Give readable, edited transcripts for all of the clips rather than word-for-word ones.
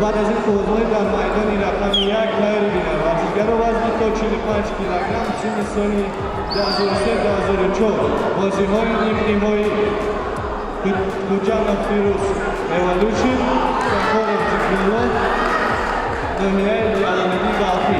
بعد از این پوزهای در میدان رقم 1 تایر بینن ورزشگر وزن تا 45 کیلوگرم سن سال 2003-2004 بازی‌های نیمه‌نهایی Kuchana Firuz Evolution Sankor of Zikrullah Dönüye Yalanedi Gafi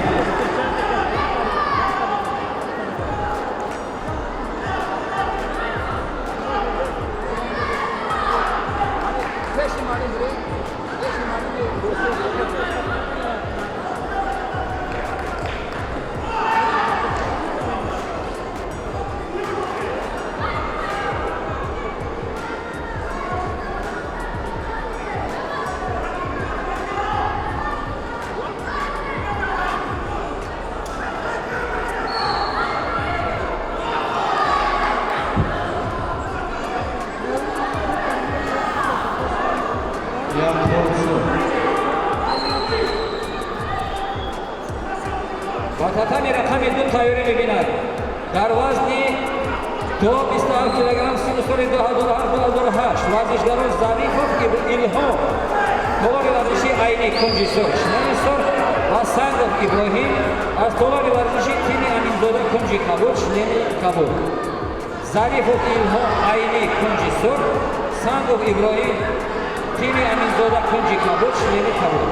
Vatatani rakami 2 tayori می‌بیند. در وزن تا 27 کیلوگرم سن سال 2007 ورزشگران ظریفov ایلهام طولانی ورزشی عینی کنجیسور شنیسور و سنگov ابراهیم از طولانی ورزشی تیم امینزاده کنجی کابل شنیمی کابل ظریفov ایلهام عینی کنجیسور سنگov ابراهیم تیم امینزاده کنجی کابل شنیمی کابل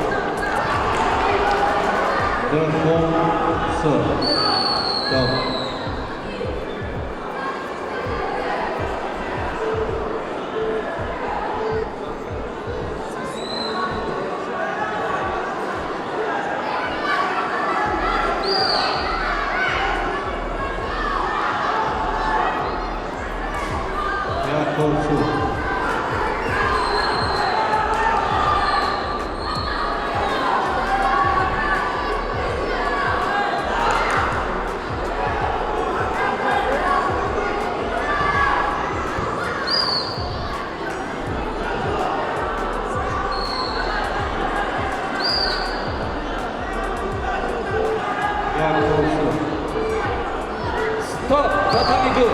Stop! Tatami 2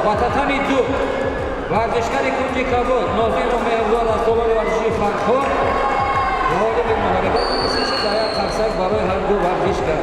و tatami 2 ورزشگر کنجی کابل ناظر و مهرزاد از طولان ورزشی فرخور غالب محاربت می‌رسد در یک قرصک برای هر دو ورزشگر